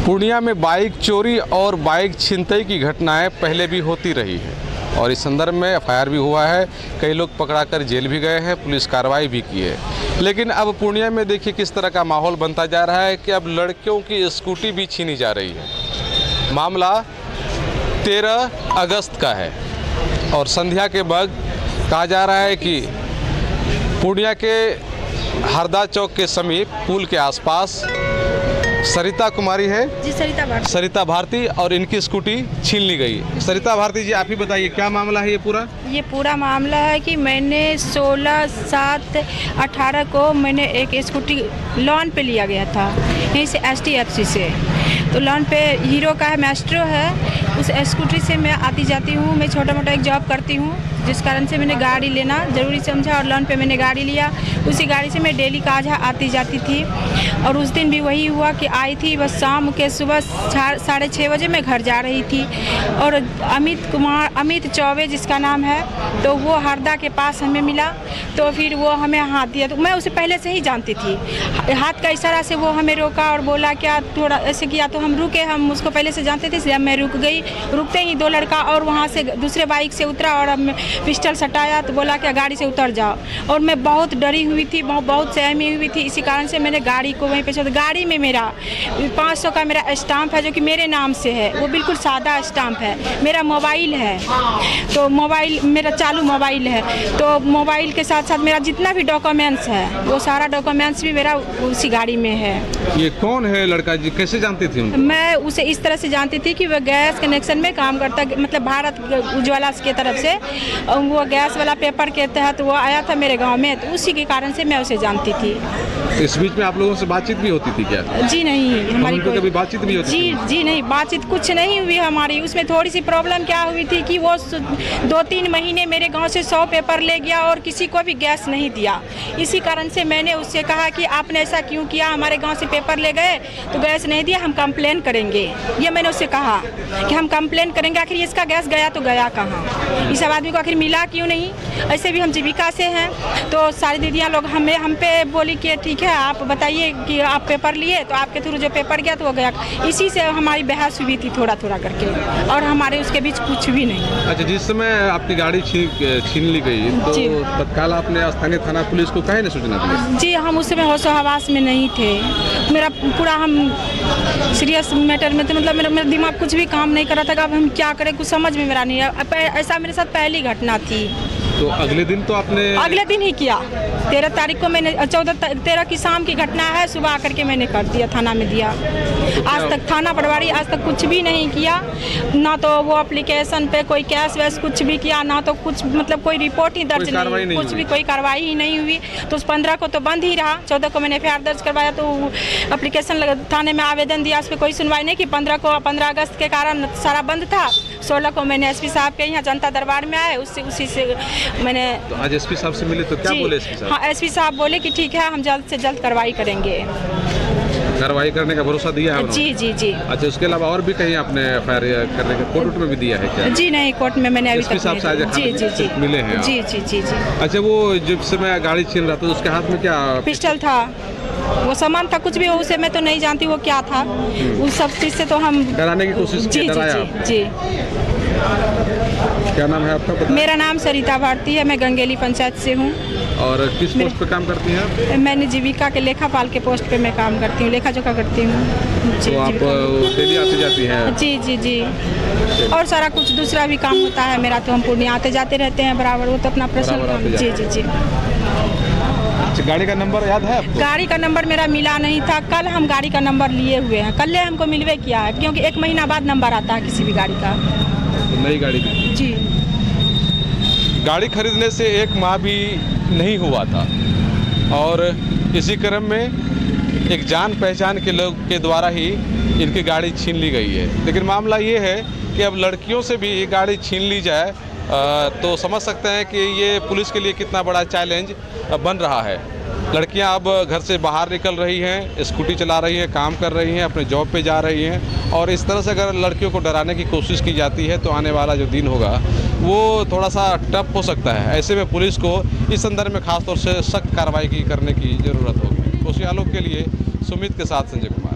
पूर्णिया में बाइक चोरी और बाइक छिनतई की घटनाएं पहले भी होती रही है और इस संदर्भ में एफआईआर भी हुआ है। कई लोग पकड़ाकर जेल भी गए हैं, पुलिस कार्रवाई भी की है। लेकिन अब पूर्णिया में देखिए किस तरह का माहौल बनता जा रहा है कि अब लड़कियों की स्कूटी भी छीनी जा रही है। मामला 13 अगस्त का है और संध्या के वक्त कहा जा रहा है कि पूर्णिया के हरदा चौक के समीप पुल के आसपास सरिता कुमारी है जी, सरिता भारती और इनकी स्कूटी छीन ली गई। सरिता भारती जी, आप ही बताइए क्या मामला है ये पूरा मामला है कि मैंने 16/7/18 को मैंने एक स्कूटी लोन पे लिया गया था यहीं से STFC से। तो लोन पे हीरो का है, मैस्ट्रो है। उस स्कूटी से मैं आती जाती हूँ। मैं छोटा मोटा एक जॉब करती हूँ, जिस कारण से मैंने गाड़ी लेना ज़रूरी समझा और लोन पे मैंने गाड़ी लिया। उसी गाड़ी से मैं डेली काजा आती जाती थी और उस दिन भी वही हुआ कि आई थी। बस शाम के सुबह 6:30 बजे मैं घर जा रही थी और अमित चौबे जिसका नाम है, तो वो हरदा के पास हमें मिला। तो फिर वो हमें हाथ दिया, तो मैं उसे पहले से ही जानती थी। हाथ का इशारा से वो हमें रोका और बोला क्या, थोड़ा ऐसे किया तो हम रुके। हम उसको पहले से जानते थे इसलिए मैं रुक गई। रुकते ही 2 लड़का और वहाँ से दूसरे बाइक से उतरा और पिस्टल सटाया तो बोला क्या गाड़ी से उतर जाओ। और मैं बहुत डरी हुई थी, बहुत सहमी हुई थी। इसी कारण से मैंने गाड़ी को वहीं पे छोड़। गाड़ी में मेरा 500 का मेरा स्टाम्प है जो कि मेरे नाम से है, वो बिल्कुल सादा स्टाम्प है। मेरा मोबाइल है, तो मोबाइल मेरा चालू मोबाइल है। तो मोबाइल के साथ साथ मेरा जितना भी डॉक्यूमेंट्स है वो सारा डॉक्यूमेंट्स भी मेरा उसी गाड़ी में है। ये कौन है लड़का जी, कैसे जानती थी उनको? मैं उसे इस तरह से जानती थी कि वह गैस कनेक्शन में काम करता, मतलब भारत उज्ज्वला की तरफ से वो गैस वाला पेपर के तहत वो आया था मेरे गांव में, तो उसी के कारण से मैं उसे जानती थी। इस बीच में आप लोगों से बातचीत भी होती थी क्या? जी नहीं, हमारी कोई कभी बातचीत नहीं होती? जी नहीं, बातचीत कुछ नहीं हुई हमारी। उसमें थोड़ी सी प्रॉब्लम क्या हुई थी कि वो 2-3 महीने मेरे गांव से 100 पेपर ले गया और किसी को भी गैस नहीं दिया। इसी कारण से मैंने उससे कहा कि आपने ऐसा क्यों किया, हमारे गाँव से पेपर ले गए तो गैस नहीं दिया, हम कंप्लेन करेंगे। ये मैंने उससे कहा कि हम कंप्लेन करेंगे। आखिर इसका गैस गया तो गया कहाँ, इस सब आदमी को आखिर मिला क्यों नहीं? ऐसे भी हम जीविका से हैं, तो सारी दीदियाँ लोग हम पे बोली कि ठीक है आप बताइए कि आप पेपर लिए, तो आपके थ्रू जो पेपर गया तो वो गया। इसी से हमारी बहस हुई थी थोड़ा करके, और हमारे उसके बीच कुछ भी नहीं। अच्छा, जिस समय आपकी गाड़ी छीन ली गई तो तत्काल आपने स्थानीय थाना पुलिस को काहे नहीं सूचना दी? जी, हम उस समय होश हवास में नहीं थे। मेरा पूरा हम सीरियस मैटर में थे, मतलब मेरा दिमाग कुछ भी काम नहीं कर रहा था कि अब हम क्या करें, कुछ समझ में मेरा नहीं है। ऐसा मेरे साथ पहली घटना थी। तो अगले दिन तो आपने अगले दिन ही किया। 13 तारीख को मैंने 13 की शाम की घटना है, सुबह आकर के मैंने कर दिया, थाना में दिया। आज तक थाना पटवारी आज तक कुछ भी नहीं किया, ना तो वो एप्लीकेशन पे कोई कैश वैस कुछ भी किया, ना तो कुछ मतलब कोई रिपोर्ट ही दर्ज नहीं, कुछ भी कोई कार्रवाई ही नहीं हुई। तो उस 15 को तो बंद ही रहा। 14 को मैंने FIR दर्ज करवाया, तो एप्लीकेशन थाने में आवेदन दिया, उस पर कोई सुनवाई नहीं की। 15 अगस्त के कारण सारा बंद था। 16 को मैंने SP साहब के यहाँ जनता दरबार में आए, उसी से मैंने। तो आज SP साहब से मिले तो क्या बोले SP साहब? हाँ, SP साहब बोले कि ठीक है हम जल्द से जल्द कार्रवाई करेंगे। कार्रवाई करने का भरोसा दिया है? जी। अच्छा, उसके अलावा और भी कहीं आपने FIR करने का कोर्ट में भी दिया है क्या? जी नहीं, कोर्ट में मैंने अभी तक जी मिले हैं? जी। अच्छा, वो जब समय गाड़ी छीन रहा था उसके हाथ में क्या? पिस्टल था, वो सामान था, कुछ भी हो उसे मैं तो नहीं जानती वो क्या था। उस सब चीज से तो हम डराने की कोशिश की। जी। क्या नाम है आपका? मेरा नाम सरिता भारती है, मैं गंगेली पंचायत से हूँ। और किस पोस्ट पे काम करती हैं? मैंने जीविका के लेखापाल के पोस्ट पे मैं काम करती हूँ, लेखा जोखा करती हूँ। तो आप डेली आती जाती हैं? जी। और सारा कुछ दूसरा भी काम होता है मेरा, तो हम पूर्णिया आते जाते रहते हैं बराबर, वो तो अपना पर्सनल काम। जी। गाड़ी का नंबर याद है आपको? गाड़ी का नंबर मेरा मिला नहीं था। कल हम गाड़ी का नंबर लिए हुए हैं, कल हमको मिलवे किया है, क्योंकि 1 महीना बाद नंबर आता है किसी भी गाड़ी का। तो नई गाड़ी भी? जी। गाड़ी खरीदने से 1 माह भी नहीं हुआ था और इसी क्रम में एक जान पहचान के लोग के द्वारा ही इनकी गाड़ी छीन ली गई है। लेकिन मामला ये है कि अब लड़कियों से भी ये गाड़ी छीन ली जाए तो समझ सकते हैं कि ये पुलिस के लिए कितना बड़ा चैलेंज बन रहा है। लड़कियां अब घर से बाहर निकल रही हैं, स्कूटी चला रही हैं, काम कर रही हैं, अपने जॉब पे जा रही हैं, और इस तरह से अगर लड़कियों को डराने की कोशिश की जाती है तो आने वाला जो दिन होगा वो थोड़ा सा टफ हो सकता है। ऐसे में पुलिस को इस संदर्भ में खासतौर से सख्त कार्रवाई करने की ज़रूरत होगी। कोसी आलोक के लिए सुमित के साथ संजय कुमार।